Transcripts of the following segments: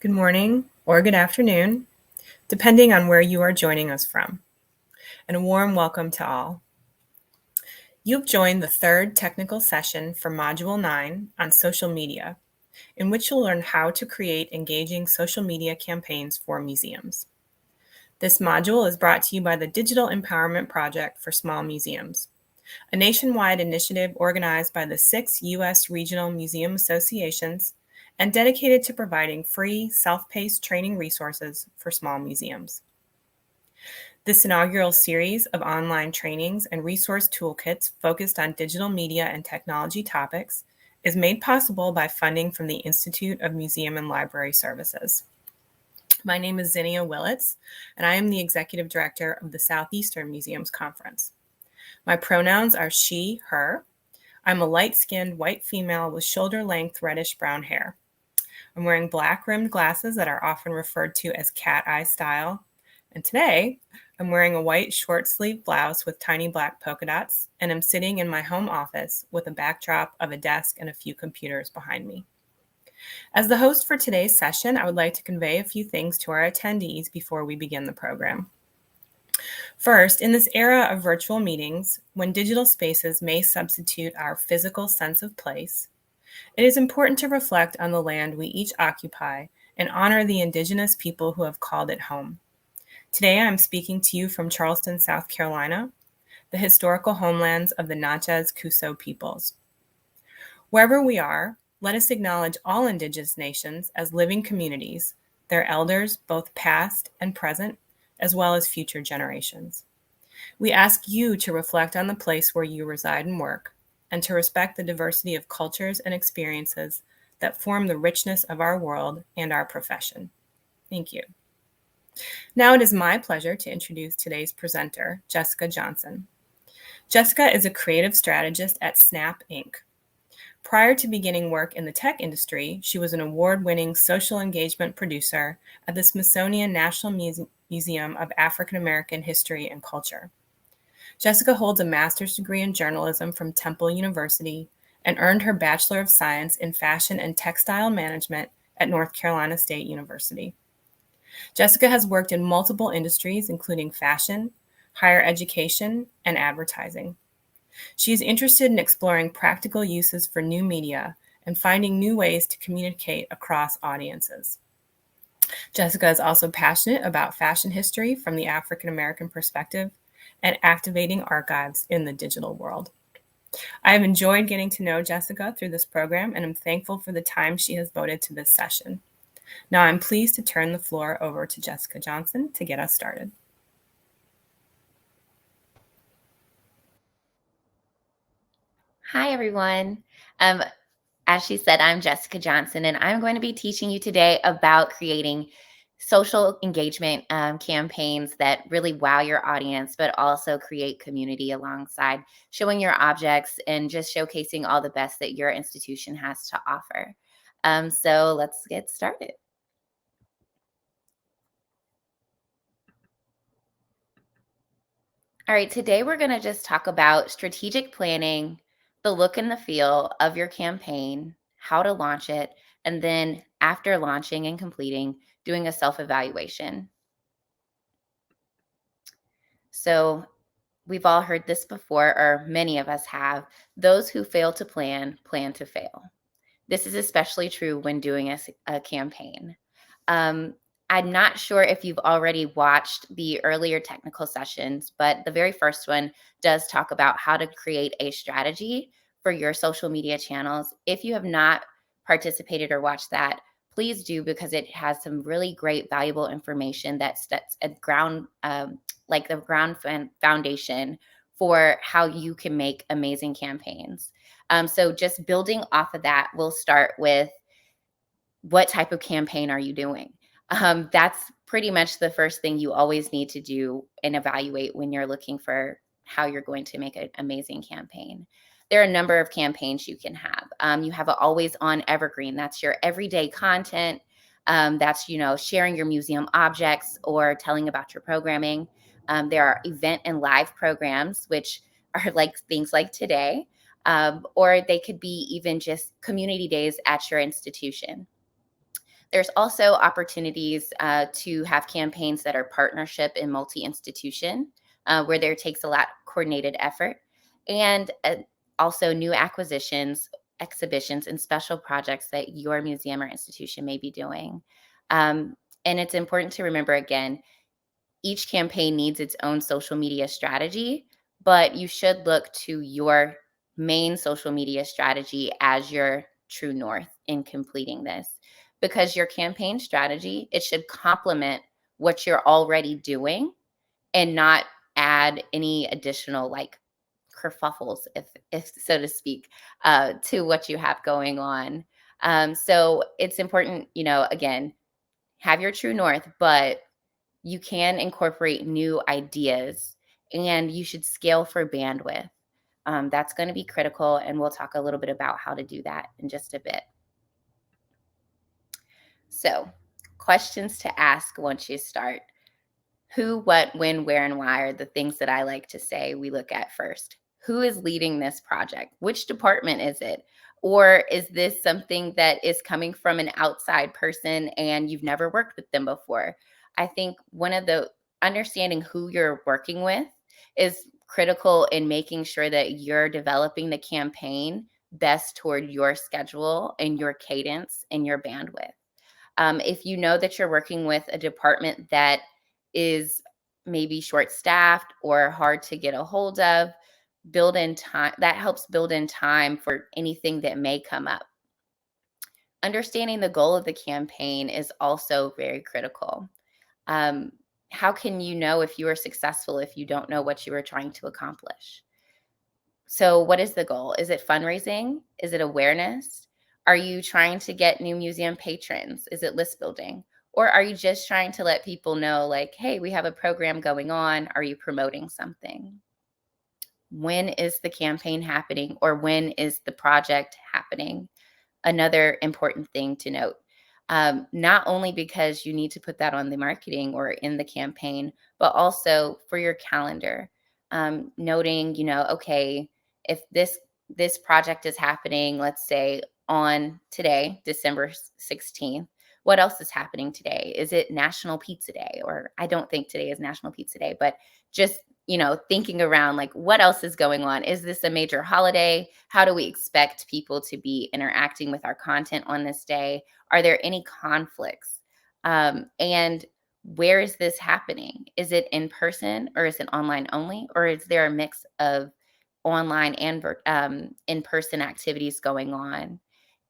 good morning, or good afternoon, depending on where you are joining us from, and a warm welcome to all. You've joined the third technical session for Module 9 on social media, in which you'll learn how to create engaging social media campaigns for museums. This module is brought to you by the Digital Empowerment Project for Small Museums, a nationwide initiative organized by the 6 U.S. regional museum associations and dedicated to providing free, self-paced training resources for small museums. This inaugural series of online trainings and resource toolkits focused on digital media and technology topics is made possible by funding from the Institute of Museum and Library Services. My name is Zinnia Willits, and I am the Executive Director of the Southeastern Museums Conference. My pronouns are she, her. I'm a light-skinned white female with shoulder-length reddish-brown hair. I'm wearing black-rimmed glasses that are often referred to as cat eye style. And today, I'm wearing a white short-sleeved blouse with tiny black polka dots, and I'm sitting in my home office with a backdrop of a desk and a few computers behind me. As the host for today's session, I would like to convey a few things to our attendees before we begin the program. First, in this era of virtual meetings, when digital spaces may substitute our physical sense of place, it is important to reflect on the land we each occupy and honor the indigenous people who have called it home. Today, I'm speaking to you from Charleston, South Carolina, the historical homelands of the Natchez-Cusco peoples. Wherever we are, let us acknowledge all indigenous nations as living communities, their elders, both past and present, as well as future generations. We ask you to reflect on the place where you reside and work, and to respect the diversity of cultures and experiences that form the richness of our world and our profession. Thank you. Now it is my pleasure to introduce today's presenter, Jessica Johnson. Jessica is a creative strategist at Snap Inc. Prior to beginning work in the tech industry, she was an award-winning social engagement producer at the Smithsonian National Museum of African American History and Culture. Jessica holds a master's degree in journalism from Temple University and earned her Bachelor of Science in Fashion and Textile Management at North Carolina State University. Jessica has worked in multiple industries, including fashion, higher education, and advertising. She is interested in exploring practical uses for new media and finding new ways to communicate across audiences. Jessica is also passionate about fashion history from the African American perspective and activating archives in the digital world. I have enjoyed getting to know Jessica through this program, and I'm thankful for the time she has devoted to this session. Now I'm pleased to turn the floor over to Jessica Johnson to get us started. Hi, everyone. As she said, I'm Jessica Johnson, and I'm going to be teaching you today about creating social engagement campaigns that really wow your audience, but also create community alongside showing your objects and just showcasing all the best that your institution has to offer. So let's get started. All right, today we're going to just talk about strategic planning, the look and the feel of your campaign, how to launch it, and then after launching and completing, doing a self-evaluation. So we've all heard this before, or many of us have. Those who fail to plan, plan to fail. This is especially true when doing a campaign. I'm not sure if you've already watched the earlier technical sessions, but the very first one does talk about how to create a strategy for your social media channels. If you have not participated or watched that, please do, because it has some really great, valuable information that sets a ground, like the ground foundation for how you can make amazing campaigns. So just building off of that, we'll start with what type of campaign are you doing? That's pretty much the first thing you always need to do and evaluate when you're looking for how you're going to make an amazing campaign. There are a number of campaigns you can have. You have an always on evergreen. That's your everyday content. That's, sharing your museum objects or telling about your programming. There are event and live programs, which are like things like today, or they could be even just community days at your institution. There's also opportunities to have campaigns that are partnership and multi-institution, where there takes a lot coordinated effort, and also new acquisitions, exhibitions, and special projects that your museum or institution may be doing. Um, and it's important to remember again, each campaign needs its own social media strategy, but you should look to your main social media strategy as your true north in completing this. Because your campaign strategy, it should complement what you're already doing and not add any additional like kerfuffles, if so to speak, to what you have going on. So it's important, again, have your true north, but you can incorporate new ideas and you should scale for bandwidth. That's going to be critical, and we'll talk a little bit about how to do that in just a bit. So, questions to ask once you start. Who, what, when, where, and why are the things that I like to say we look at first. Who is leading this project? Which department is it? Or is this something that is coming from an outside person and you've never worked with them before? I think one of the understanding who you're working with is critical in making sure that you're developing the campaign best toward your schedule and your cadence and your bandwidth. If you know that you're working with a department that is maybe short staffed or hard to get a hold of, build in time. That helps build in time for anything that may come up. Understanding the goal of the campaign is also very critical. Um, how can you know if you are successful if you don't know what you are trying to accomplish? So, what is the goal? Is it fundraising? Is it awareness? Are you trying to get new museum patrons? Is it list building? Or are you just trying to let people know, like, hey, we have a program going on? Are you promoting something? When is the campaign happening, or when is the project happening? Another important thing to note. Not only because you need to put that on the marketing or in the campaign, but also for your calendar. Noting, okay, if this project is happening, let's say on today, December 16th, what else is happening today? Is it National Pizza Day? Or I don't think today is National Pizza Day, but just thinking around like what else is going on. Is this a major holiday? How do we expect people to be interacting with our content on this day? Are there any conflicts? And where is this happening? Is it in person, or is it online only? Or is there a mix of online and in-person activities going on?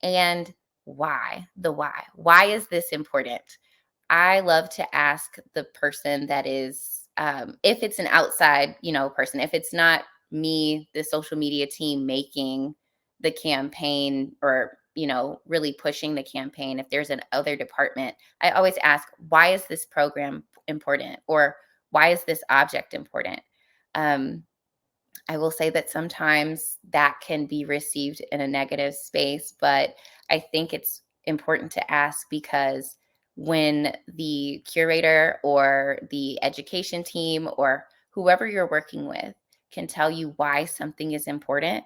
And why? The why. Why is this important? I love to ask the person that is, if it's an outside, person, if it's not me, the social media team making the campaign or, really pushing the campaign, if there's an other department, I always ask, why is this program important? Or why is this object important? Um, I will say that sometimes that can be received in a negative space, but I think it's important to ask because when the curator or the education team or whoever you're working with can tell you why something is important,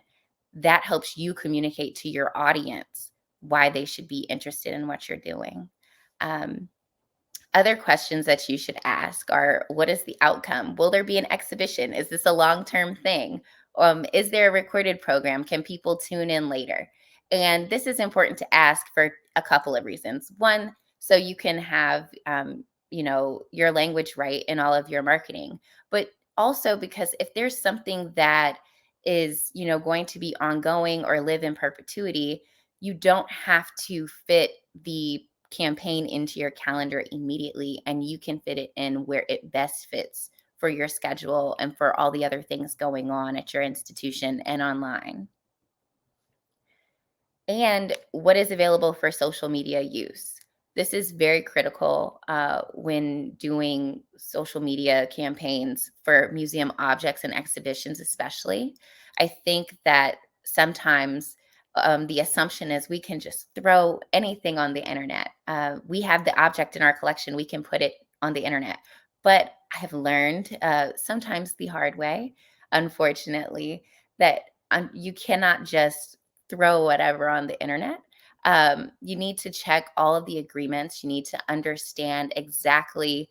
that helps you communicate to your audience why they should be interested in what you're doing. Um, Other questions that you should ask are, what is the outcome? Will there be an exhibition? Is this a long-term thing? Is there a recorded program? Can people tune in later? And this is important to ask for a couple of reasons. One, so you can have your language right in all of your marketing, but also because if there's something that is going to be ongoing or live in perpetuity, you don't have to fit the campaign into your calendar immediately, and you can fit it in where it best fits for your schedule and for all the other things going on at your institution and online. And what is available for social media use. This is very critical when doing social media campaigns for museum objects and exhibitions, especially. I think that sometimes the assumption is we can just throw anything on the internet. We have the object in our collection, we can put it on the internet. But I have learned sometimes the hard way, unfortunately, that you cannot just throw whatever on the internet. You need to check all of the agreements. You need to understand exactly,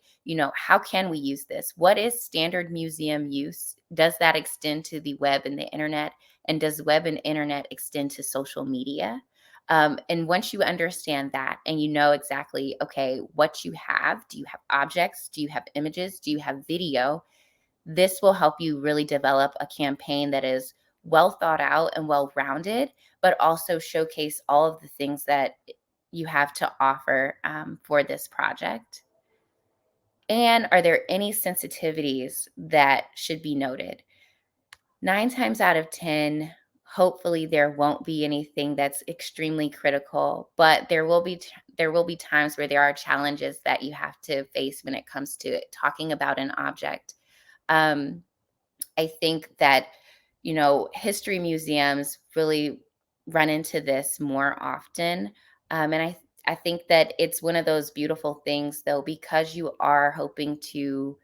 how can we use this? What is standard museum use? Does that extend to the web and the internet? And does web and internet extend to social media? And once you understand that and you know exactly, okay, what you have, do you have objects? Do you have images? Do you have video? This will help you really develop a campaign that is well thought out and well rounded, but also showcase all of the things that you have to offer for this project. And are there any sensitivities that should be noted? 9 times out of 10, hopefully there won't be anything that's extremely critical, but there will be times where there are challenges that you have to face when it comes to talking about an object. Um, I think that, history museums really run into this more often. And I think that it's one of those beautiful things, though, because you are hoping to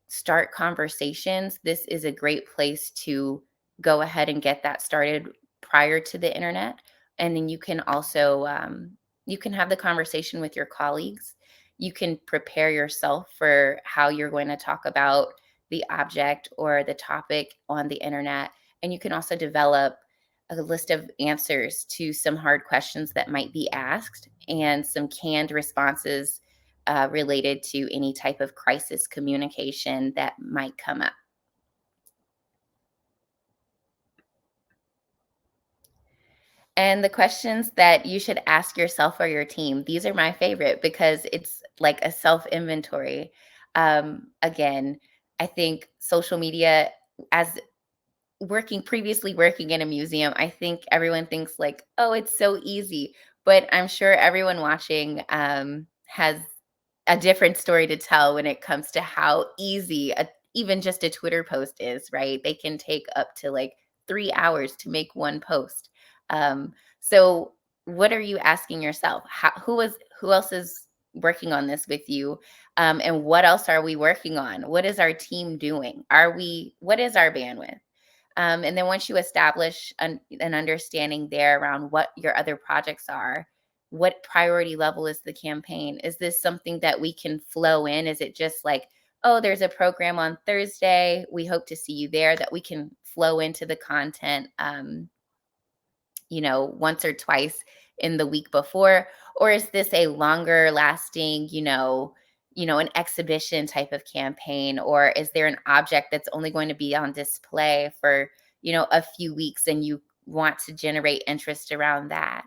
start conversations. This is a great place to go ahead and get that started prior to the internet. And then you can also you can have the conversation with your colleagues. You can prepare yourself for how you're going to talk about the object or the topic on the internet. And you can also develop a list of answers to some hard questions that might be asked and some canned responses related to any type of crisis communication that might come up. And the questions that you should ask yourself or your team, these are my favorite because it's like a self inventory. Again, I think social media, as previously working in a museum, I think everyone thinks like, oh, it's so easy. But I'm sure everyone watching has a different story to tell when it comes to how easy even just a Twitter post is, right? They can take up to like 3 hours to make one post. So what are you asking yourself? Who else is working on this with you? And what else are we working on? What is our team doing? What is our bandwidth? And then once you establish an understanding there around what your other projects are, what priority level is the campaign? Is this something that we can flow in? Is it just like, oh, there's a program on Thursday. We hope to see you there, that we can flow into the content, once or twice in the week before? Or is this a longer lasting, an exhibition type of campaign? Or is there an object that's only going to be on display for, a few weeks and you want to generate interest around that?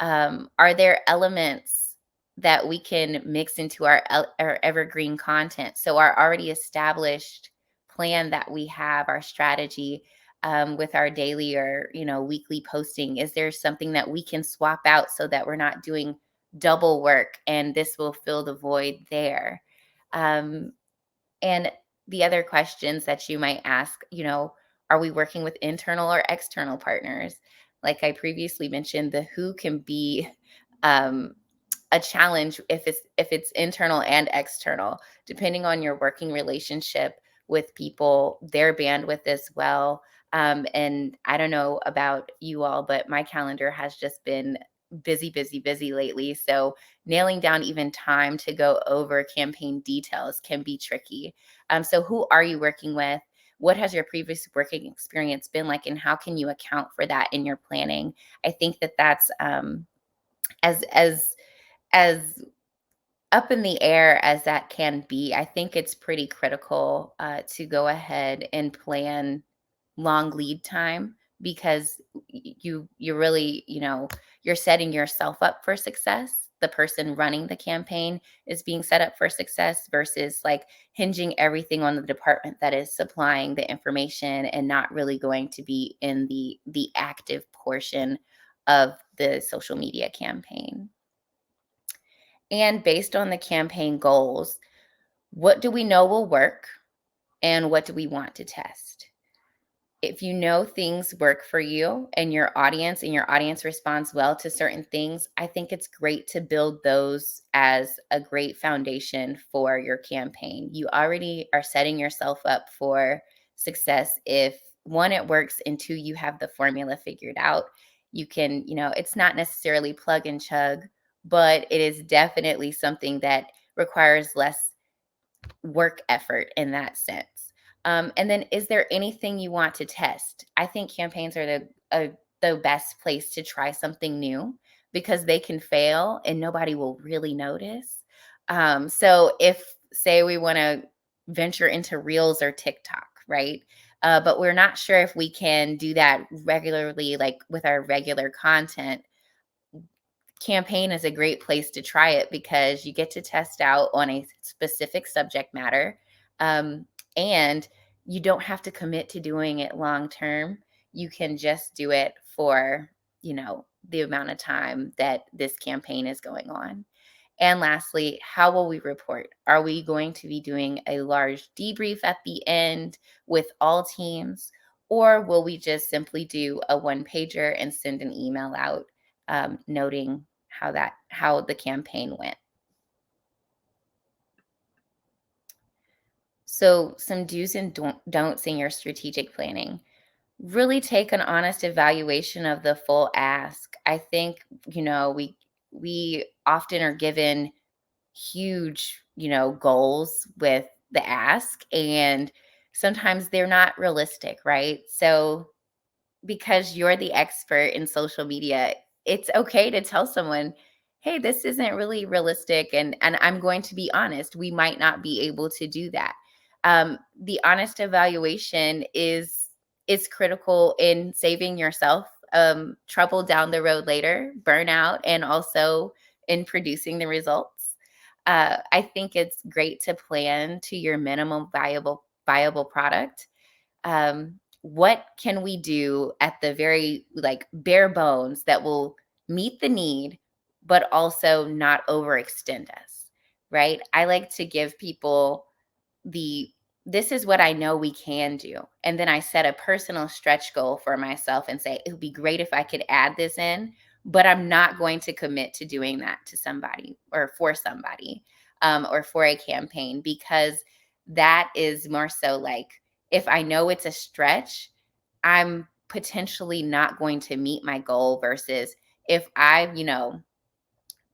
Are there elements that we can mix into our evergreen content? So our already established plan that we have, our strategy with our daily or weekly posting, is there something that we can swap out so that we're not doing double work and this will fill the void there? Um, and the other questions that you might ask, are we working with internal or external partners? Like I previously mentioned, the who can be um, a challenge if it's internal and external, depending on your working relationship with people, their bandwidth as well. And I don't know about you all, but my calendar has just been busy, busy, busy lately. So nailing down even time to go over campaign details can be tricky. So who are you working with? What has your previous working experience been like, and how can you account for that in your planning? I think that that's as up in the air as that can be. I think it's pretty critical to go ahead and plan long lead time, because you really, you're setting yourself up for success. The person running the campaign is being set up for success versus like hinging everything on the department that is supplying the information and not really going to be in the active portion of the social media campaign. And based on the campaign goals, what do we know will work and what do we want to test? If you know things work for you and your audience responds well to certain things, I think it's great to build those as a great foundation for your campaign. You already are setting yourself up for success if one, it works, and two, you have the formula figured out. You can, it's not necessarily plug and chug, but it is definitely something that requires less work effort in that sense. And then, is there anything you want to test? I think campaigns are the best place to try something new because they can fail and nobody will really notice. So, if say we want to venture into Reels or TikTok, right? But we're not sure if we can do that regularly, like with our regular content. Campaign is a great place to try it because you get to test out on a specific subject matter. Um, and you don't have to commit to doing it long term. You can just do it for, the amount of time that this campaign is going on. And lastly, how will we report? Are we going to be doing a large debrief at the end with all teams? Or will we just simply do a one pager and send an email out noting how the campaign went? So some do's and don'ts in your strategic planning. Really take an honest evaluation of the full ask. I think, we often are given huge, goals with the ask, and sometimes they're not realistic, right? So because you're the expert in social media, it's okay to tell someone, "Hey, this isn't really realistic, and I'm going to be honest, we might not be able to do that." The honest evaluation is critical in saving yourself trouble down the road later, burnout, and also in producing the results. I think it's great to plan to your minimum viable product. What can we do at the very like bare bones that will meet the need but also not overextend us, right? I like to give people the this is what I know we can do. And then I set a personal stretch goal for myself and say, it would be great if I could add this in, but I'm not going to commit to doing that to somebody or for a campaign, because that is more so like, if I know it's a stretch, I'm potentially not going to meet my goal versus if I,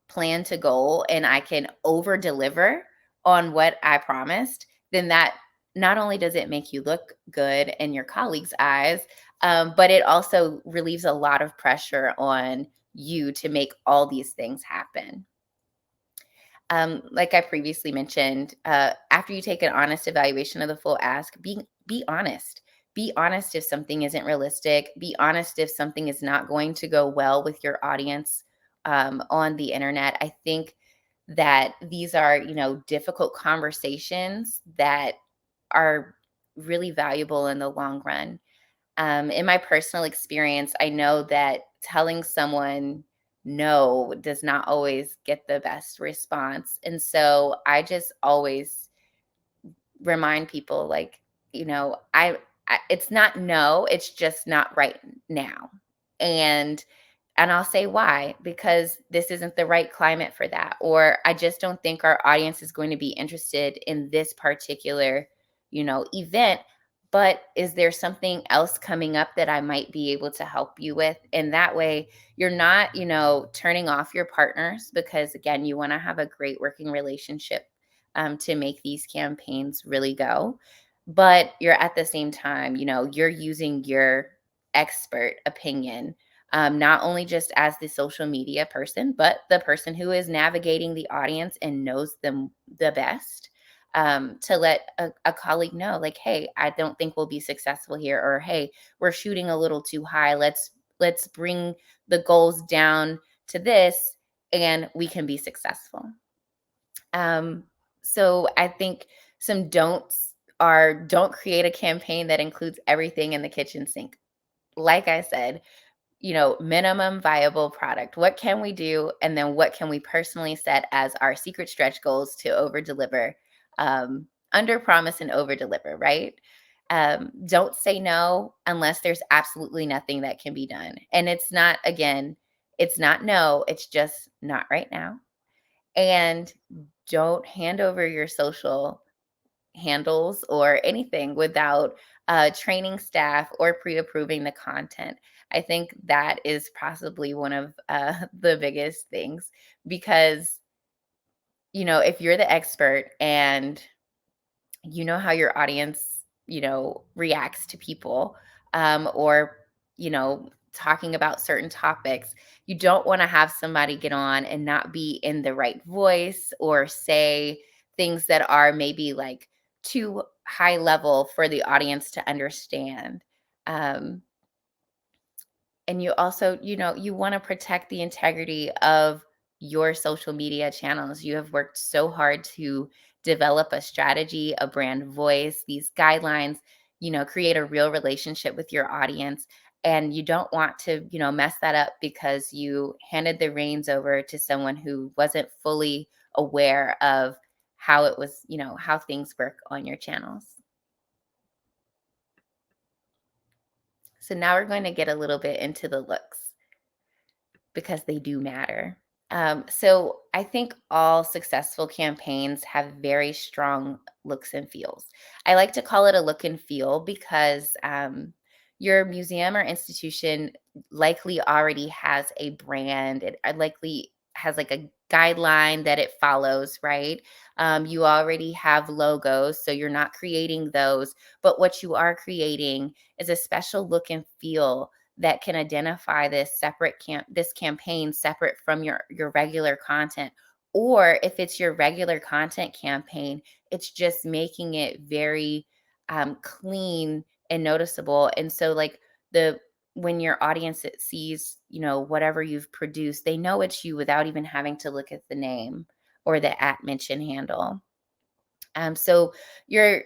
plan to goal and I can over deliver on what I promised, then that not only does it make you look good in your colleagues' eyes, but it also relieves a lot of pressure on you to make all these things happen. Like I previously mentioned, after you take an honest evaluation of the full ask, be honest. Be honest if something isn't realistic. Be honest if something is not going to go well with your audience on the internet. I think that these are, difficult conversations that are really valuable in the long run. In my personal experience, I know that telling someone no does not always get the best response. And so I just always remind people, like, it's not no, it's just not right now. And I'll say why, because this isn't the right climate for that. Or I just don't think our audience is going to be interested in this particular, event. But is there something else coming up that I might be able to help you with? And that way you're not, turning off your partners, because again, you want to have a great working relationship to make these campaigns really go. But you're at the same time, you're using your expert opinion, not only just as the social media person, but the person who is navigating the audience and knows them the best, to let a colleague know, like, hey, I don't think we'll be successful here, or hey, we're shooting a little too high. Let's bring the goals down to this, and we can be successful. Um, so I think some don'ts are, don't create a campaign that includes everything in the kitchen sink. Like I said, minimum viable product. What can we do? And then what can we personally set as our secret stretch goals to over deliver, under promise and over deliver, right? Don't say no unless there's absolutely nothing that can be done. And it's not, again, it's not no, it's just not right now. And don't hand over your social handles or anything without training staff or pre-approving the content. I think that is possibly one of the biggest things because, if you're the expert and you know how your audience, reacts to people, or, talking about certain topics. You don't want to have somebody get on and not be in the right voice or say things that are maybe like too high level for the audience to understand. Um, and you also, you want to protect the integrity of your social media channels. You have worked so hard to develop a strategy, a brand voice, these guidelines, create a real relationship with your audience. And you don't want to, mess that up because you handed the reins over to someone who wasn't fully aware of how it was, how things work on your channels. So now we're going to get a little bit into the looks, because they do matter. So I think all successful campaigns have very strong looks and feels. I like to call it a look and feel because your museum or institution likely already has a brand. It likely has like a guideline that it follows, right? You already have logos, so you're not creating those. But what you are creating is a special look and feel that can identify this campaign separate from your regular content. Or if it's your regular content campaign, it's just making it very clean and noticeable. And so like the when your audience sees, whatever you've produced, they know it's you without even having to look at the name or the at mention handle. So your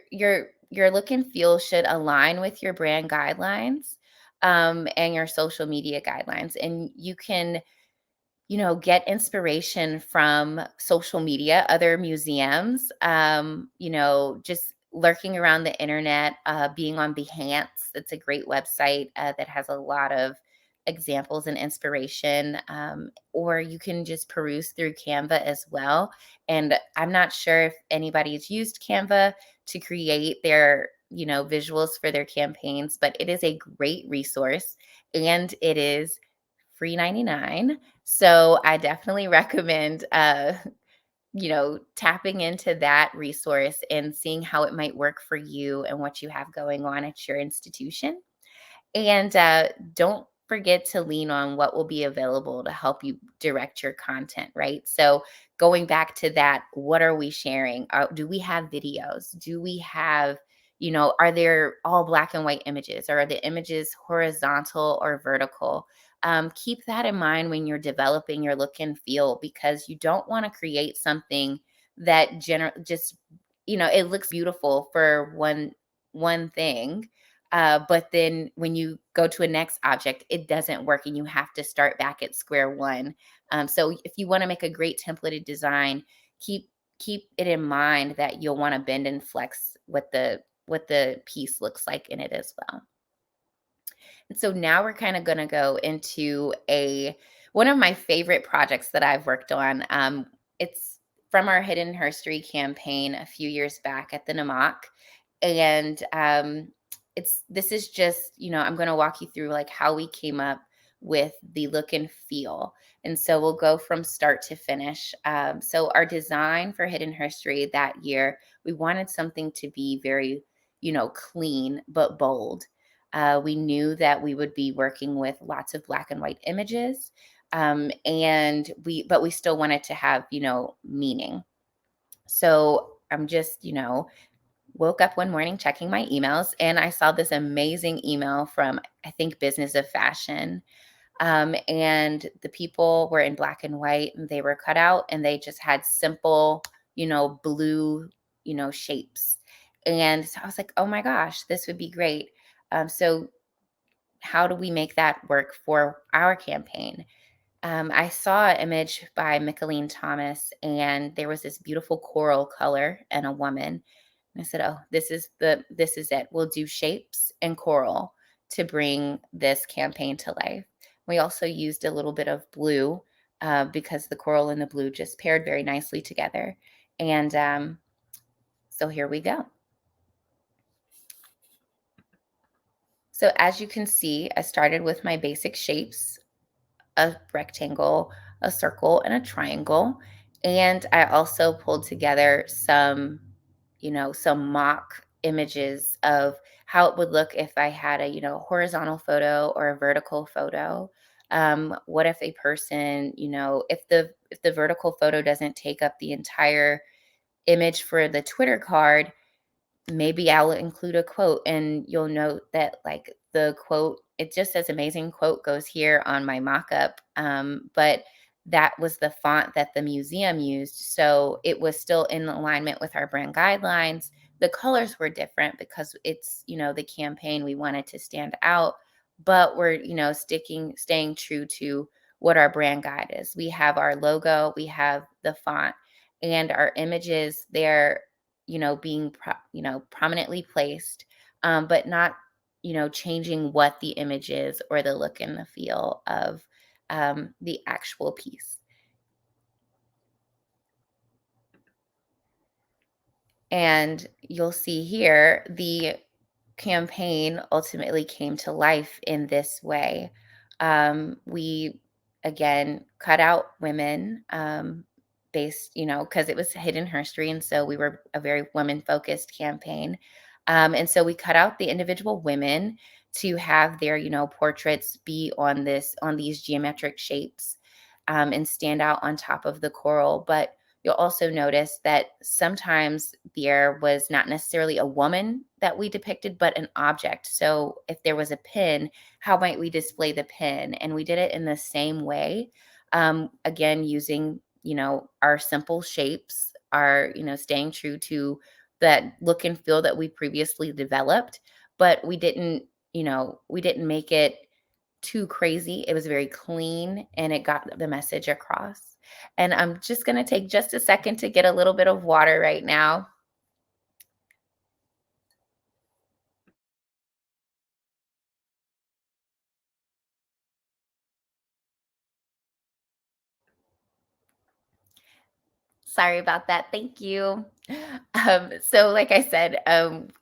look and feel should align with your brand guidelines, and your social media guidelines. And you can, get inspiration from social media, other museums, just lurking around the internet, being on Behance. That's a great website that has a lot of examples and inspiration. Or you can just peruse through Canva as well. And I'm not sure if anybody's used Canva to create their, visuals for their campaigns, but it is a great resource and it is free 99. So I definitely recommend, tapping into that resource and seeing how it might work for you and what you have going on at your institution. And don't forget to lean on what will be available to help you direct your content, right? So, going back to that, what are we sharing? Do we have videos? Do we have, are there all black and white images, or are the images horizontal or vertical? Keep that in mind when you're developing your look and feel, because you don't want to create something that just, it looks beautiful for one thing, but then when you go to a next object, it doesn't work and you have to start back at square one. So if you want to make a great templated design, keep it in mind that you'll want to bend and flex what the piece looks like in it as well. And so now we're kind of going to go into one of my favorite projects that I've worked on. It's from our Hidden Herstory campaign a few years back at the NAMOC. And this is just, I'm going to walk you through like how we came up with the look and feel. And so we'll go from start to finish. So our design for Hidden Herstory that year, we wanted something to be very, clean but bold. We knew that we would be working with lots of black and white images, but we still wanted to have, meaning. So I'm just, woke up one morning checking my emails, and I saw this amazing email from, I think, Business of Fashion. And the people were in black and white, and they were cut out, and they just had simple, blue, shapes. And so I was like, oh my gosh, this would be great. So how do we make that work for our campaign? I saw an image by Micheline Thomas, and there was this beautiful coral color and a woman. And I said, "Oh, this is it. We'll do shapes and coral to bring this campaign to life." We also used a little bit of blue, because the coral and the blue just paired very nicely together. And so here we go. So as you can see, I started with my basic shapes, a rectangle, a circle, and a triangle. And I also pulled together some mock images of how it would look if I had a horizontal photo or a vertical photo. What if a person, if the vertical photo doesn't take up the entire image for the Twitter card, maybe I'll include a quote, and you'll note that like the quote, it just says amazing quote goes here on my mock-up. But that was the font that the museum used. So it was still in alignment with our brand guidelines. The colors were different because it's the campaign, we wanted to stand out, but we're staying true to what our brand guide is. We have our logo, we have the font, and our images there being prominently placed, but not changing what the image is or the look and the feel of the actual piece. And you'll see here the campaign ultimately came to life in this way. We again cut out women based because it was hidden history. And so we were a very women focused campaign. And so we cut out the individual women to have their portraits be on these geometric shapes and stand out on top of the coral. But you'll also notice that sometimes there was not necessarily a woman that we depicted, but an object. So if there was a pin, how might we display the pin? And we did it in the same way. Again, using our simple shapes, our staying true to that look and feel that we previously developed, but we didn't make it too crazy. It was very clean and it got the message across. And I'm just going to take just a second to get a little bit of water right now. Sorry about that. Thank you. So like I said,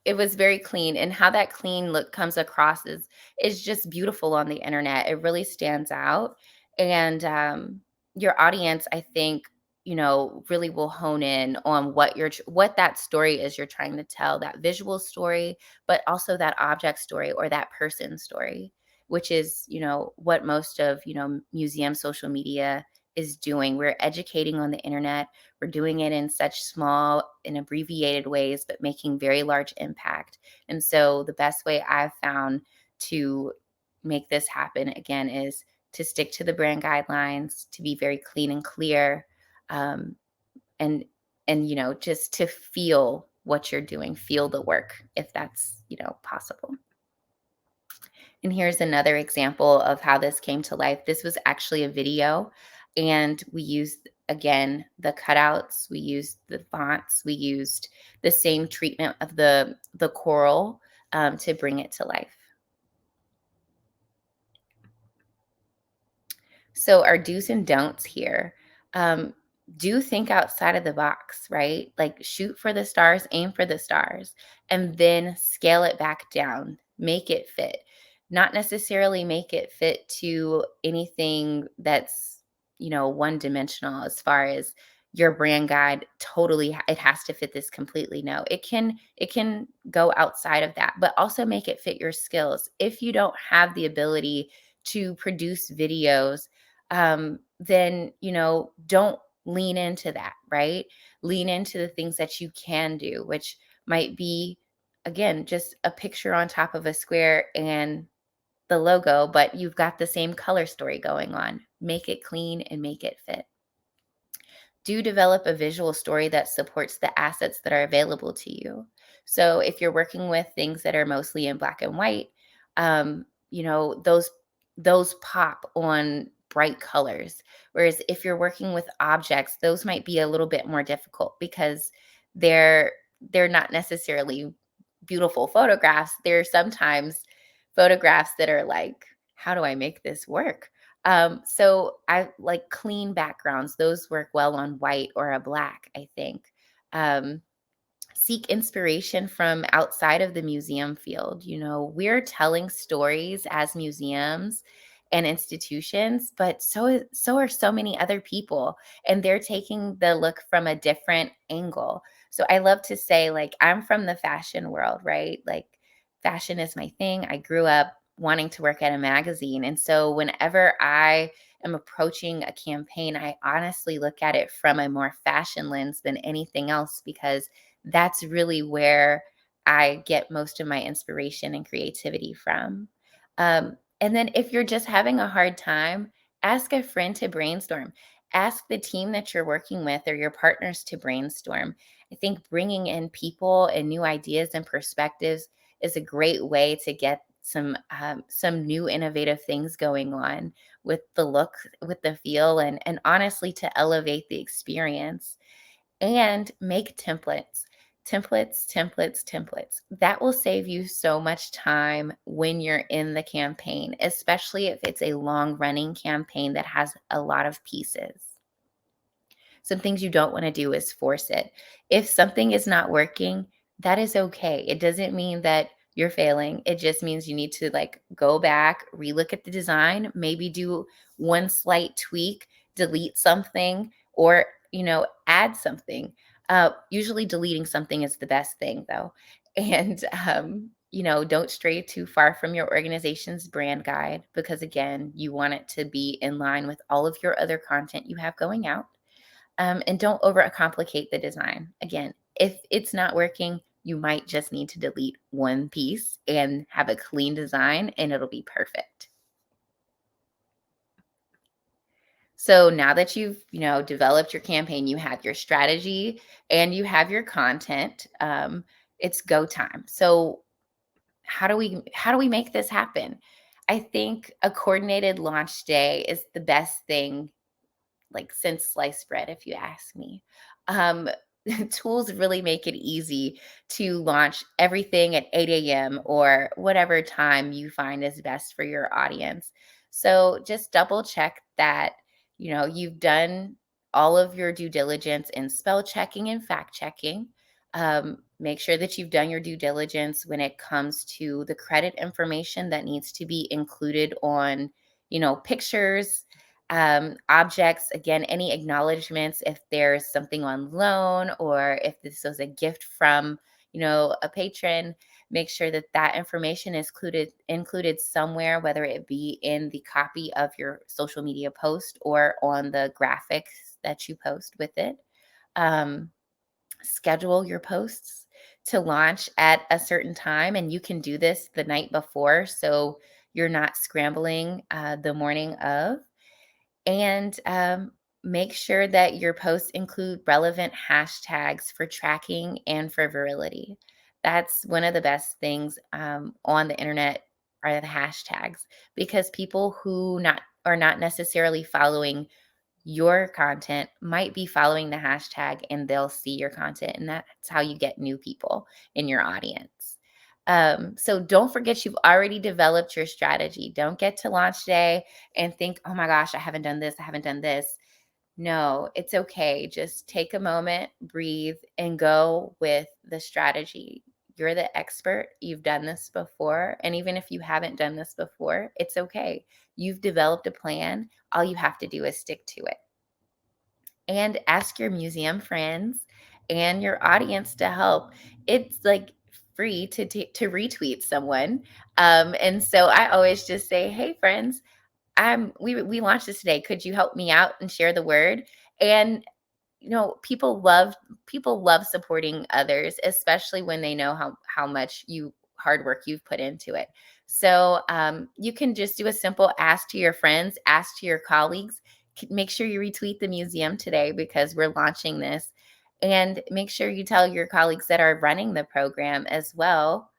it was very clean, and how that clean look comes across is just beautiful on the internet. It really stands out, and your audience, I think, really will hone in on what that story is you're trying to tell, that visual story, but also that object story or that person story, which is what most of museum social media is doing. We're educating on the internet. We're doing it in such small and abbreviated ways, but making very large impact. And so the best way I've found to make this happen again is to stick to the brand guidelines, to be very clean and clear, um, and just to feel what you're doing, feel the work if that's possible. And here's another example of how this came to life. This was actually a video, and we used, again, the cutouts, we used the fonts, we used the same treatment of the coral to bring it to life. So, our do's and don'ts here. Um, do think outside of the box, right? Like shoot for the stars, aim for the stars, and then scale it back down, make it fit. Not necessarily make it fit to anything that's one dimensional as far as your brand guide totally it has to fit this completely. No, it can go outside of that, but also make it fit your skills. If you don't have the ability to produce videos, then don't lean into that, right? Lean into the things that you can do, which might be, again, just a picture on top of a square and the logo, but you've got the same color story going on. Make it clean and make it fit. Do develop a visual story that supports the assets that are available to you. So if you're working with things that are mostly in black and white, those pop on bright colors. Whereas if you're working with objects, those might be a little bit more difficult because they're they're not necessarily beautiful photographs. They're sometimes photographs that are like, how do I make this work? So I like clean backgrounds. Those work well on white or a black, I think. Um, seek inspiration from outside of the museum field. We're telling stories as museums and institutions, but so are so many other people, and they're taking the look from a different angle. So I love to say, like, I'm from the fashion world, right? Like, fashion is my thing. I grew up wanting to work at a magazine, and so whenever I am approaching a campaign, I honestly look at it from a more fashion lens than anything else, because that's really where I get most of my inspiration and creativity from. And then if you're just having a hard time, ask a friend to brainstorm. Ask the team that you're working with or your partners to brainstorm. I think bringing in people and new ideas and perspectives is a great way to get some new innovative things going on with the look, with the feel, and honestly to elevate the experience. And make templates. Templates, templates, templates. That will save you so much time when you're in the campaign, especially if it's a long running campaign that has a lot of pieces. Some things you don't want to do is force it. If something is not working, that is okay. It doesn't mean that you're failing. It just means you need to, like, go back, relook at the design, maybe do one slight tweak, delete something, or add something. Usually deleting something is the best thing, though. And don't stray too far from your organization's brand guide, because again, you want it to be in line with all of your other content you have going out. And don't overcomplicate the design. Again, if it's not working, you might just need to delete one piece and have a clean design, and it'll be perfect. So now that you've developed your campaign, you have your strategy and you have your content. It's go time. So how do we make this happen? I think a coordinated launch day is the best thing, like, since sliced bread, if you ask me. Um, Tools really make it easy to launch everything at 8 a.m. or whatever time you find is best for your audience. So just double check that you've done all of your due diligence in spell checking and fact checking. Make sure that you've done your due diligence when it comes to the credit information that needs to be included on, pictures, objects. Again, any acknowledgments if there's something on loan or if this was a gift from a patron. Make sure that that information is included somewhere, whether it be in the copy of your social media post or on the graphics that you post with it. um, Schedule your posts to launch at a certain time, and you can do this the night before, so you're not scrambling the morning of. And make sure that your posts include relevant hashtags for tracking and for virility. That's one of the best things on the internet, are the hashtags, because people who not are not necessarily following your content might be following the hashtag, and they'll see your content, and that's how you get new people in your audience. So don't forget, you've already developed your strategy. Don't get to launch day and think, oh my gosh, I haven't done this, I haven't done this. No, it's okay. Just take a moment, breathe, and go with the strategy. You're the expert. You've done this before. And even if you haven't done this before, it's okay. You've developed a plan. All you have to do is stick to it. And ask your museum friends and your audience to help. It's like free to retweet someone. And so I always just say, hey, friends, we launched this today. Could you help me out and share the word? And people love supporting others, especially when they know how much hard work you've put into it. So you can just do a simple ask to your friends, ask to your colleagues. Make sure you retweet the museum today because we're launching this, and make sure you tell your colleagues that are running the program as well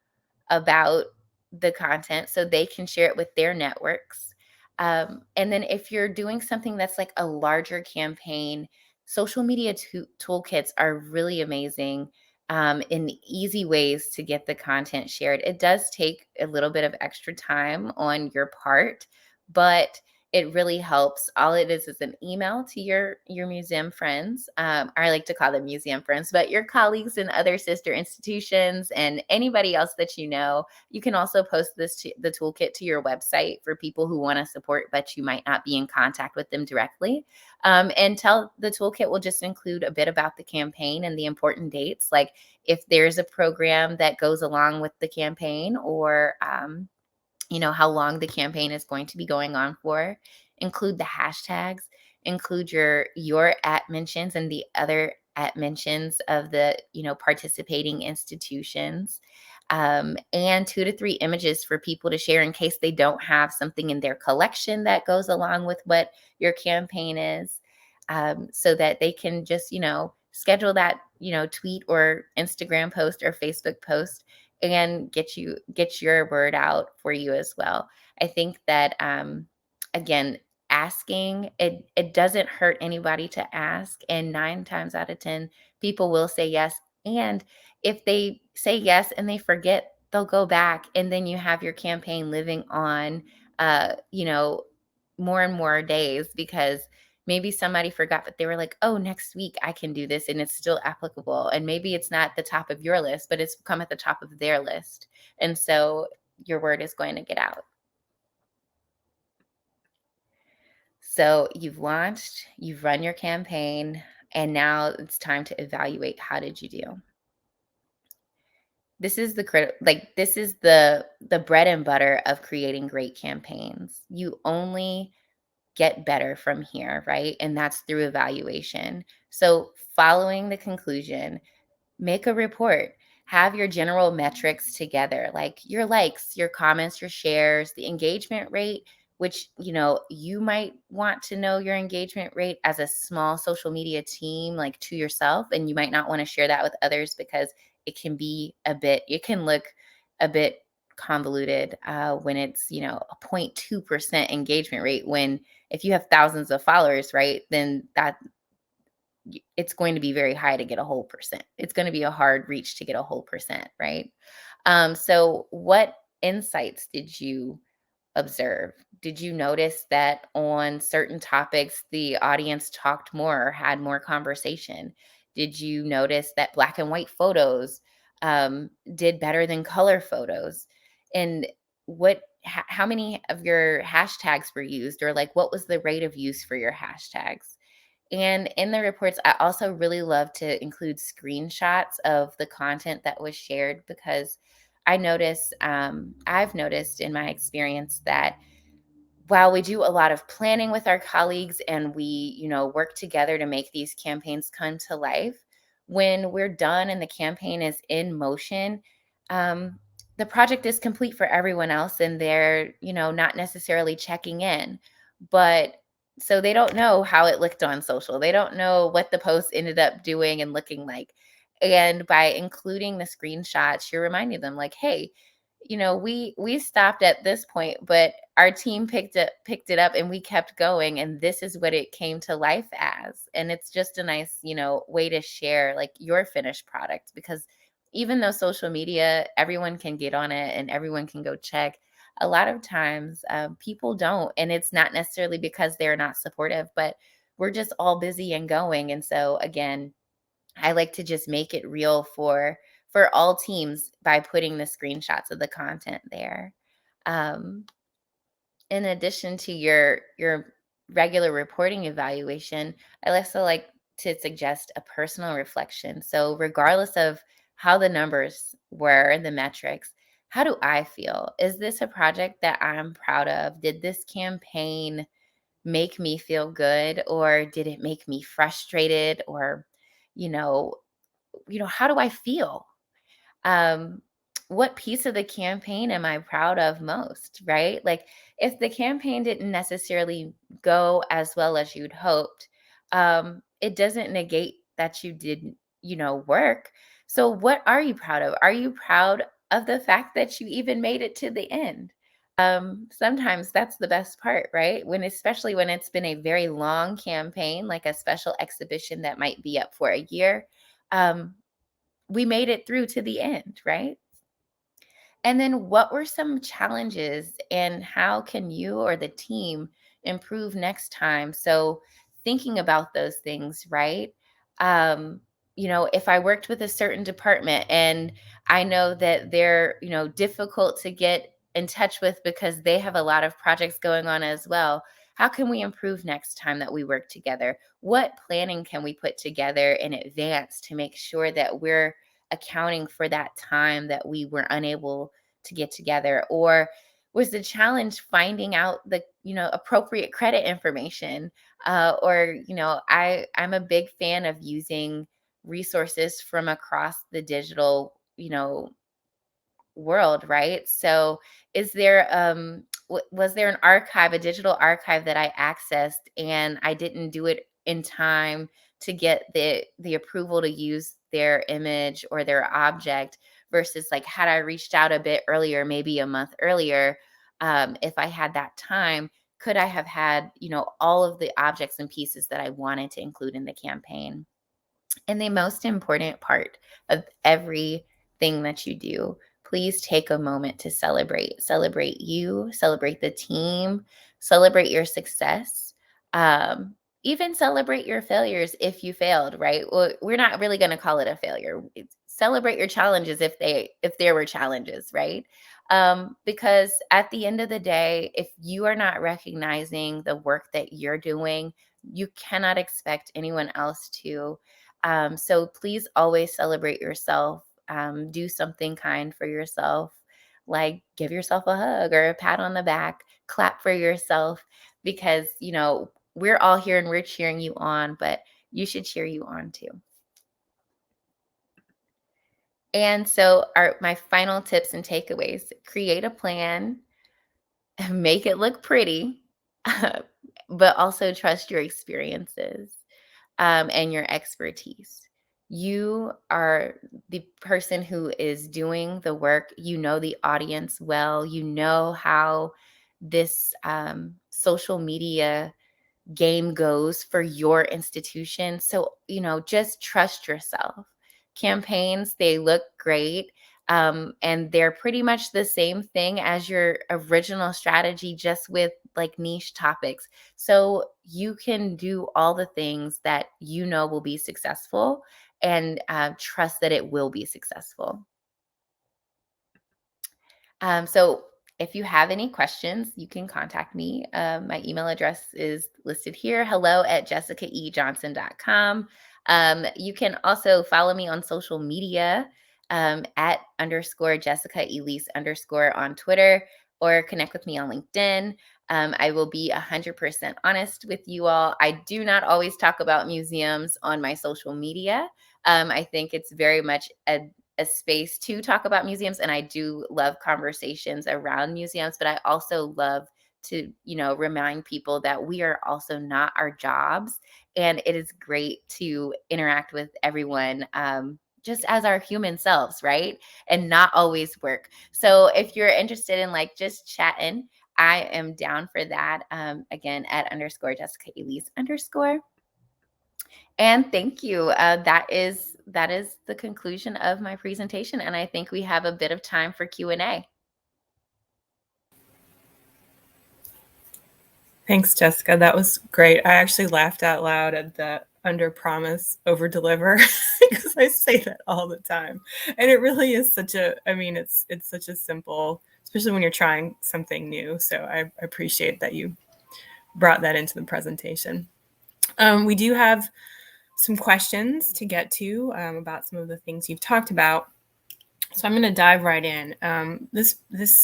about the content so they can share it with their networks. And then if you're doing something that's like a larger campaign, social media toolkits are really amazing in easy ways to get the content shared. It does take a little bit of extra time on your part, but It really helps. All it is an email to your museum friends. I like to call them museum friends, but your colleagues in other sister institutions and anybody else that you know. You can also post the toolkit to your website for people who want to support, but you might not be in contact with them directly. And tell the toolkit will just include a bit about the campaign and the important dates, like if there's a program that goes along with the campaign, or how long the campaign is going to be going on for. Include the hashtags, include your at mentions and the other at mentions of the participating institutions, and 2 to 3 images for people to share in case they don't have something in their collection that goes along with what your campaign is, so that they can just schedule that tweet or Instagram post or Facebook post and get your word out for you as well. I think that again, asking, it doesn't hurt anybody to ask, and 9 times out of 10 people will say yes. And if they say yes and they forget, they'll go back, and then you have your campaign living on uh you know more and more days, because maybe somebody forgot, but they were like, oh, next week I can do this and it's still applicable. And maybe it's not the top of your list, but it's come at the top of their list. And so your word is going to get out. So you've launched, you've run your campaign, and now it's time to evaluate, how did you do? This is the bread and butter of creating great campaigns. You only get better from here, right? And that's through evaluation. So, following the conclusion, make a report. Have your general metrics together, like your likes, your comments, your shares, the engagement rate, which, you might want to know your engagement rate as a small social media team, like to yourself. And you might not want to share that with others because it can look a bit convoluted when it's, a 0.2% engagement rate. When if you have thousands of followers, right, then it's going to be very high to get a whole percent. It's going to be a hard reach to get a whole percent, right? So what insights did you observe? Did you notice that on certain topics, the audience talked more or had more conversation? Did you notice that black and white photos did better than color photos? And how many of your hashtags were used, or like what was the rate of use for your hashtags? And in the reports, I also really love to include screenshots of the content that was shared, because I've noticed in my experience that while we do a lot of planning with our colleagues and we, work together to make these campaigns come to life, when we're done and the campaign is in motion, um, the project is complete for everyone else, and they're, not necessarily checking in. But so they don't know how it looked on social. They don't know what the post ended up doing and looking like. And by including the screenshots, you're reminding them, like, hey, we stopped at this point, but our team picked it up and we kept going, and this is what it came to life as. And it's just a nice, way to share like your finished product, because even though social media, everyone can get on it and everyone can go check, a lot of times people don't, and it's not necessarily because they're not supportive, but we're just all busy and going. And so again, I like to just make it real for all teams by putting the screenshots of the content there. Um, in addition to your regular reporting evaluation, I also like to suggest a personal reflection. So regardless of how the numbers were, the metrics, how do I feel? Is this a project that I'm proud of? Did this campaign make me feel good, or did it make me frustrated, or you know how do I feel? um, what piece of the campaign am I proud of most, right? Like, if the campaign didn't necessarily go as well as you'd hoped, it doesn't negate that you did, work. So, what are you proud of? Are you proud of the fact that you even made it to the end? Sometimes that's the best part, right? Especially when it's been a very long campaign, like a special exhibition that might be up for a year. Um, we made it through to the end, right? And then what were some challenges, and how can you or the team improve next time? So thinking about those things, right? Um, if I worked with a certain department and I know that they're, difficult to get in touch with because they have a lot of projects going on as well. How can we improve next time that we work together? What planning can we put together in advance to make sure that we're accounting for that time that we were unable to get together? Or was the challenge finding out the appropriate credit information? I'm a big fan of using resources from across the digital world, right? So is there was there an archive, a digital archive that I accessed and I didn't do it in time to get the approval to use their image or their object, versus like had I reached out a bit earlier, maybe a month earlier, if I had that time, could I have had, all of the objects and pieces that I wanted to include in the campaign? And the most important part of everything that you do, please take a moment to celebrate. Celebrate you, celebrate the team, celebrate your success. Even celebrate your failures if you failed, right? Well, we're not really going to call it a failure. Celebrate your challenges if there were challenges, right? Because at the end of the day, if you are not recognizing the work that you're doing, you cannot expect anyone else to. So please always celebrate yourself. Do something kind for yourself, like give yourself a hug or a pat on the back, clap for yourself, because, we're all here and we're cheering you on, but you should cheer you on too. And so my final tips and takeaways: create a plan, make it look pretty, but also trust your experiences and your expertise. You are the person who is doing the work. You know the audience well. You know how this social media game goes for your institution. So, just trust yourself. Campaigns, they look great. And they're pretty much the same thing as your original strategy, just with like niche topics. So you can do all the things that will be successful, and trust that it will be successful. So if you have any questions, you can contact me. My email address is listed here, hello@jessicaejohnson.com. You can also follow me on social media at _Jessica Elise _ on Twitter, or connect with me on LinkedIn. I will be 100% honest with you all. I do not always talk about museums on my social media. I think it's very much a space to talk about museums, and I do love conversations around museums, but I also love to remind people that we are also not our jobs, and it is great to interact with everyone just as our human selves, right? And not always work. So if you're interested in like just chatting, I am down for that. Again, at _ Jessica Elise _ And thank you. That is the conclusion of my presentation, and I think we have a bit of time for Q&A. Thanks, Jessica. That was great. I actually laughed out loud at the under promise, over deliver, because I say that all the time. And it really is it's such a simple, especially when you're trying something new. So I appreciate that you brought that into the presentation. We do have some questions to get to about some of the things you've talked about. So I'm going to dive right in. This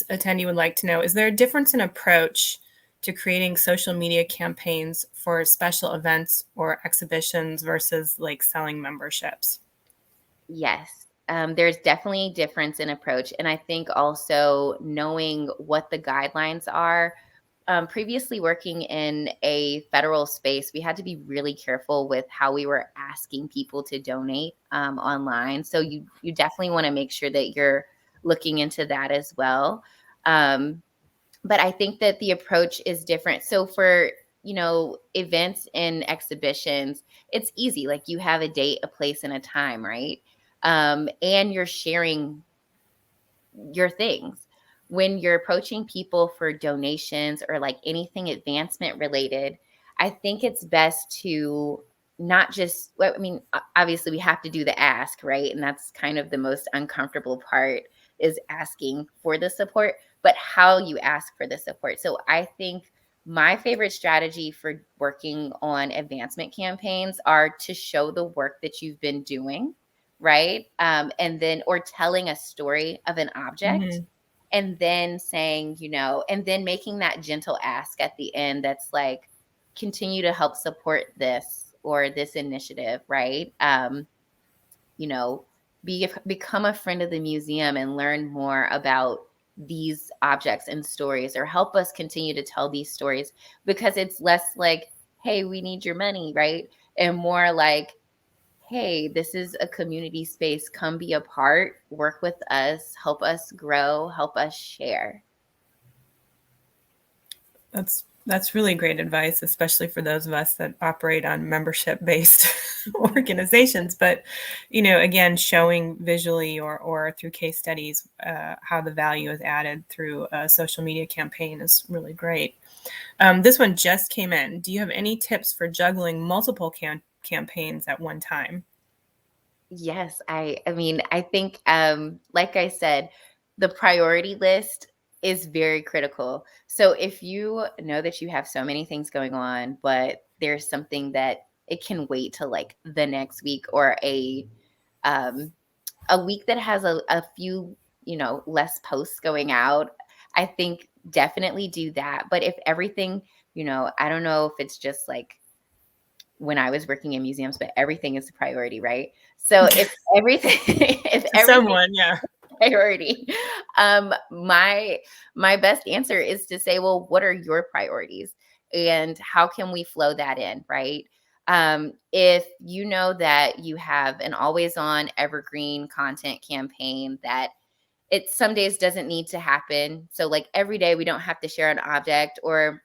attendee would like to know, is there a difference in approach to creating social media campaigns for special events or exhibitions versus like selling memberships? Yes. There's definitely a difference in approach. And I think also knowing what the guidelines are. Previously working in a federal space, we had to be really careful with how we were asking people to donate online. So you definitely want to make sure that you're looking into that as well. But I think that the approach is different. So for events and exhibitions, it's easy. Like you have a date, a place, and a time, right? And you're sharing your things. when you're approaching people for donations or like anything advancement related, I think it's best to not just, well, I mean, obviously we have to do the ask, right? And that's kind of the most uncomfortable part, is asking for the support, but how you ask for the support. So I think my favorite strategy for working on advancement campaigns are to show the work that you've been doing, right? And then, or telling a story of an object, Mhm. and then saying, and then making that gentle ask at the end that's like, continue to help support this or this initiative, right? You know, become a friend of the museum and learn more about these objects and stories, or help us continue to tell these stories, because it's less like, hey, we need your money, right? And more like, hey, this is a community space. Come be a part, work with us, help us grow, help us share. That's really great advice, especially for those of us that operate on membership-based organizations. But again, showing visually or through case studies how the value is added through a social media campaign is really great. This one just came in. Do you have any tips for juggling multiple campaigns at one time? Yes, I mean, I think, like I said, the priority list is very critical. So if you know that you have so many things going on, but there's something that it can wait till like the next week, or um a week that has a few, less posts going out, I think definitely do that. But if everything, I don't know if it's just like when I was working in museums, but everything is a priority, right? So if everything if To everything someone, yeah. is a priority, my best answer is to say, well, what are your priorities? And how can we flow that in, right? If you know that you have an always on evergreen content campaign that it some days doesn't need to happen. So like every day we don't have to share an object, or,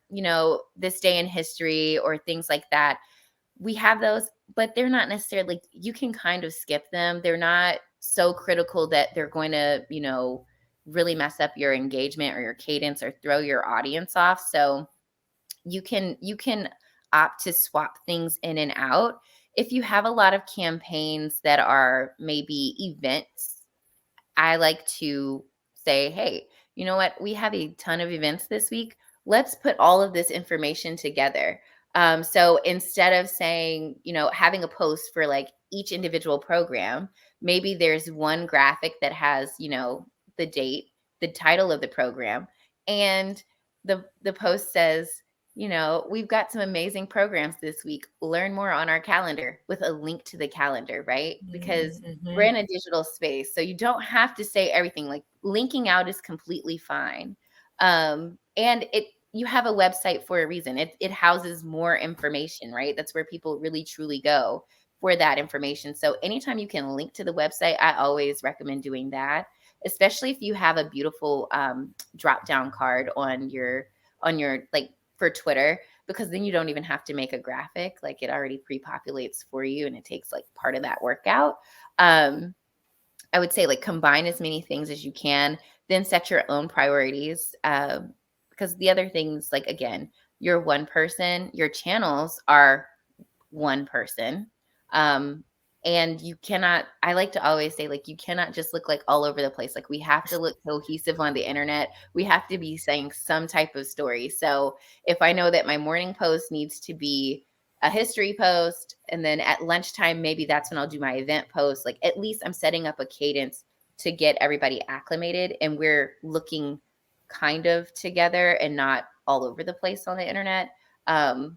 this day in history or things like that. We have those, but they're not necessarily, you can kind of skip them. They're not so critical that they're going to, really mess up your engagement or your cadence or throw your audience off. So you can opt to swap things in and out. If you have a lot of campaigns that are maybe events, I like to say, hey, you know what? We have a ton of events this week. Let's put all of this information together. So instead of saying, having a post for like each individual program, maybe there's one graphic that has, the date, the title of the program, and the post says, we've got some amazing programs this week. Learn more on our calendar, with a link to the calendar, right? Because we're Mm-hmm. in a digital space, so you don't have to say everything. Like, linking out is completely fine. And you have a website for a reason. It houses more information, right? That's where people really truly go for that information. So anytime you can link to the website, I always recommend doing that, especially if you have a beautiful drop down card on your like for Twitter, because then you don't even have to make a graphic. Like, it already pre-populates for you, and it takes like part of that workout. Um, I would say, like, combine as many things as you can, then set your own priorities. Because the other things, like, again, you're one person, your channels are one person. Um, and you cannot, I like to always say, like, you cannot just look like all over the place. Like, we have to look cohesive on the internet. We have to be saying some type of story. So if I know that my morning post needs to be a history post, and then at lunchtime, maybe that's when I'll do my event post, like, at least I'm setting up a cadence to get everybody acclimated, and we're looking kind of together and not all over the place on the internet. Um,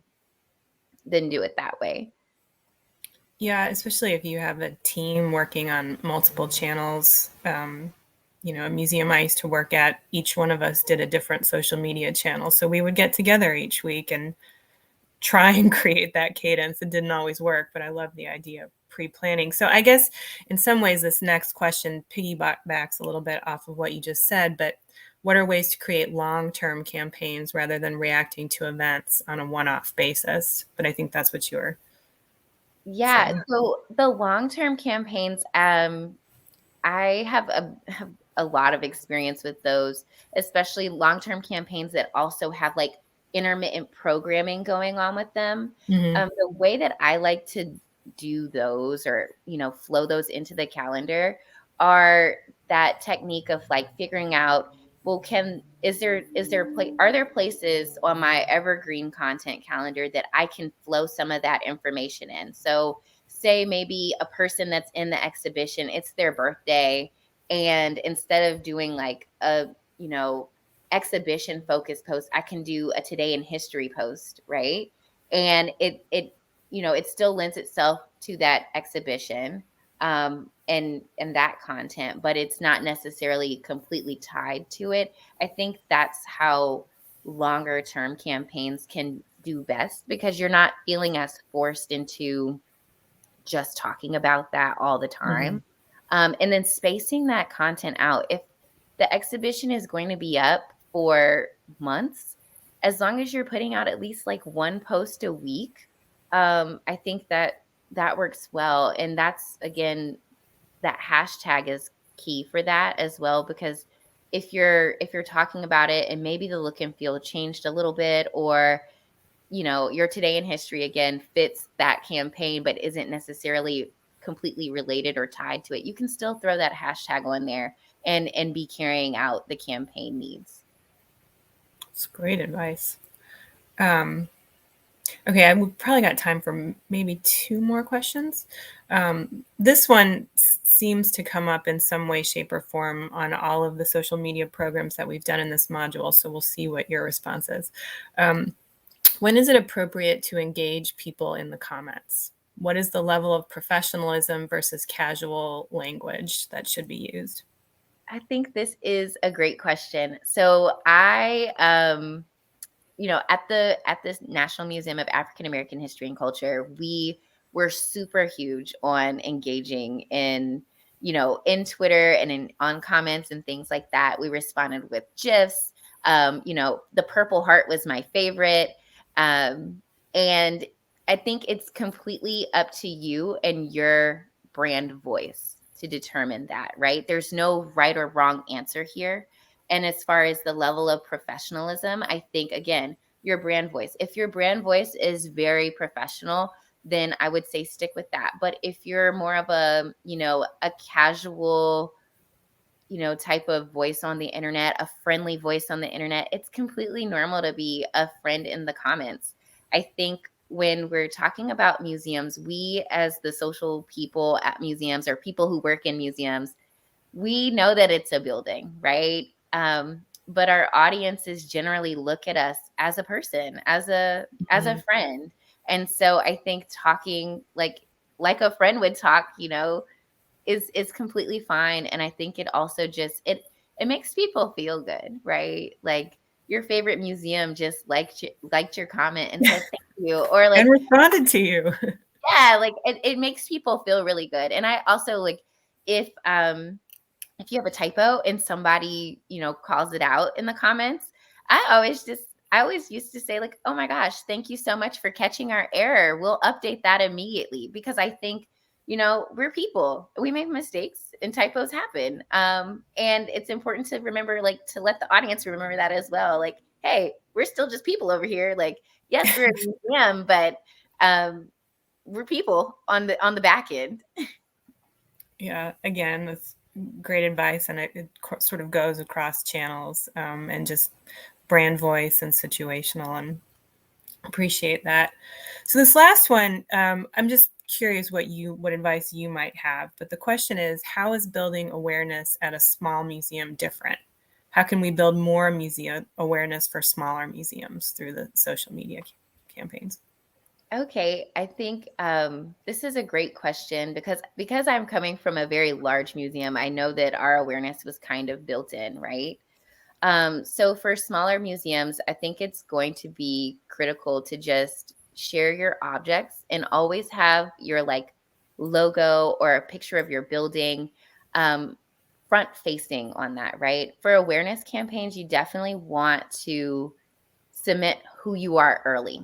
then do it that way. Yeah, especially if you have a team working on multiple channels. A museum I used to work at, each one of us did a different social media channel. So we would get together each week and try and create that cadence. It didn't always work, but I love the idea of pre-planning. So I guess in some ways, this next question piggybacks a little bit off of what you just said, but what are ways to create long-term campaigns rather than reacting to events on a one-off basis? But I think that's what you were Yeah, saying. so the long-term campaigns, I have a lot of experience with those, especially long-term campaigns that also have like intermittent programming going on with them. Mhm. The way that I like to do those, or, flow those into the calendar, are that technique of like figuring out, well, are there places on my evergreen content calendar that I can flow some of that information in? So say maybe a person that's in the exhibition, it's their birthday, and instead of doing like a, you know, exhibition focused post, I can do a today in history post, right? And it still lends itself to that exhibition, and that content, but it's not necessarily completely tied to it. I think that's how longer term campaigns can do best, because you're not feeling as forced into just talking about that all the time. Mhm. And then spacing that content out. If the exhibition is going to be up for months, as long as you're putting out at least like one post a week, I think that works well. And that's, again, that hashtag is key for that as well, because if you're talking about it and maybe the look and feel changed a little bit, or your today in history again fits that campaign but isn't necessarily completely related or tied to it, you can still throw that hashtag on there and be carrying out the campaign needs. It's great advice. Um, okay, we've probably got time for maybe two more questions. This one seems to come up in some way, shape, or form on all of the social media programs that we've done in this module, so we'll see what your response is. When is it appropriate to engage people in the comments? What is the level of professionalism versus casual language that should be used? I think this is a great question. So at this National Museum of African American History and Culture, we were super huge on engaging in Twitter and on comments and things like that. We responded with GIFs. The Purple Heart was my favorite. And I think it's completely up to you and your brand voice to determine that, right? There's no right or wrong answer here. And as far as the level of professionalism, I think, again, your brand voice. If your brand voice is very professional, then I would say stick with that. But if you're more of a casual, type of voice on the internet, a friendly voice on the internet, it's completely normal to be a friend in the comments. I think when we're talking about museums, we as the social people at museums, or people who work in museums, we know that it's a building, right? But our audiences generally look at us as a person, as a Mhm. friend. And so I think talking like a friend would talk, is completely fine. And I think it also just it makes people feel good, right? Like your favorite museum just liked your comment and said thank you, or And like, responded to you. yeah, like it makes people feel really good. And I also like, if you have a typo and somebody, calls it out in the comments, I always used to say like, "Oh my gosh, thank you so much for catching our error. We'll update that immediately." Because I think, we're people. We make mistakes and typos happen. And it's important to remember, like, to let the audience remember that as well. Like, hey, we're still just people over here. Like, yes, we're a museum, but um, we're people on the back end. Yeah, again, that's great advice, and it sort of goes across channels, and just brand voice and situational, and appreciate that. So this last one, I'm just curious what advice you might have. But the question is, how is building awareness at a small museum different? How can we build more museum awareness for smaller museums through the social media campaigns? Okay, I think this is a great question, because I'm coming from a very large museum. I know that our awareness was kind of built in, right? So for smaller museums, I think it's going to be critical to just share your objects and always have your like logo or a picture of your building um, front facing on that, right? For awareness campaigns, you definitely want to submit who you are early,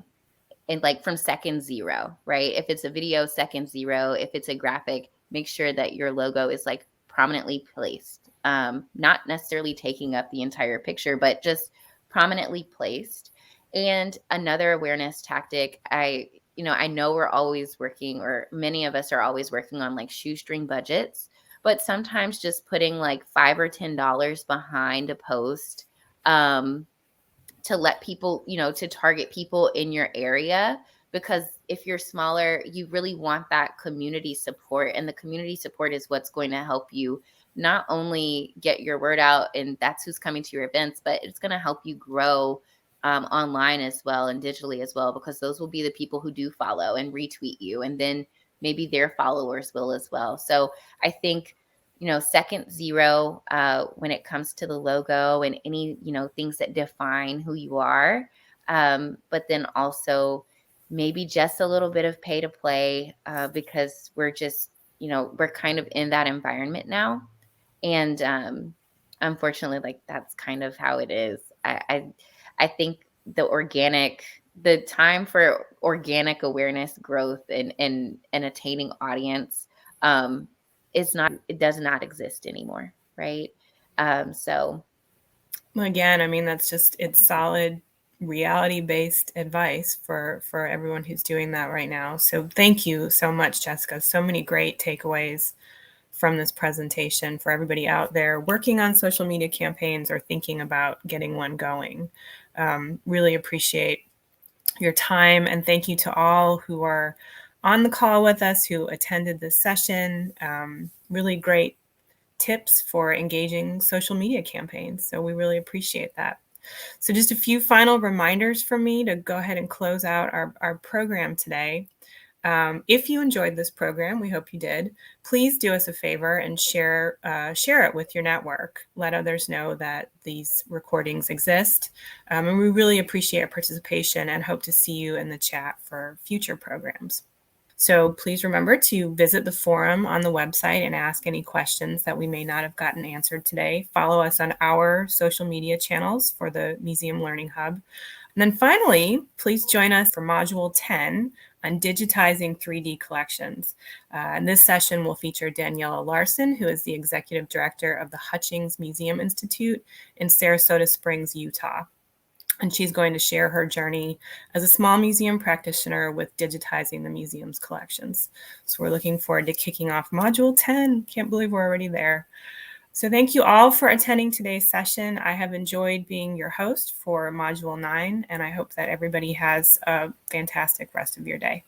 and like from second zero, right? If it's a video, second zero. If it's a graphic, make sure that your logo is like prominently placed, not necessarily taking up the entire picture, but just prominently placed. And another awareness tactic, I know we're always working, or many of us are always working on like shoestring budgets, but sometimes just putting like $5 or $10 behind a post, to let people, to target people in your area. Because if you're smaller, you really want that community support. And the community support is what's going to help you not only get your word out, and that's who's coming to your events, but it's going to help you grow online as well, and digitally as well, because those will be the people who do follow and retweet you. And then maybe their followers will as well. So I think, second zero, when it comes to the logo and any, things that define who you are. But then also maybe just a little bit of pay to play, because we're just, we're kind of in that environment now. And unfortunately, like that's kind of how it is. I think the time for organic awareness growth and attaining audience, it does not exist anymore, right? So Well, again, I mean, it's solid reality-based advice for everyone who's doing that right now. So thank you so much, Jessica. So many great takeaways from this presentation for everybody out there working on social media campaigns or thinking about getting one going. Really appreciate your time, and thank you to all who are on the call with us, who attended this session. Really great tips for engaging social media campaigns. So we really appreciate that. So just a few final reminders from me to go ahead and close out our program today. If you enjoyed this program, we hope you did, please do us a favor and share it with your network. Let others know that these recordings exist. And we really appreciate participation and hope to see you in the chat for future programs. So please remember to visit the forum on the website and ask any questions that we may not have gotten answered today. Follow us on our social media channels for the Museum Learning Hub. And then finally, please join us for Module 10 on digitizing 3D collections. And this session will feature Daniela Larson, who is the Executive Director of the Hutchings Museum Institute in Sarasota Springs, Utah. And she's going to share her journey as a small museum practitioner with digitizing the museum's collections. So we're looking forward to kicking off Module 10. Can't believe we're already there. So thank you all for attending today's session. I have enjoyed being your host for Module 9, and I hope that everybody has a fantastic rest of your day.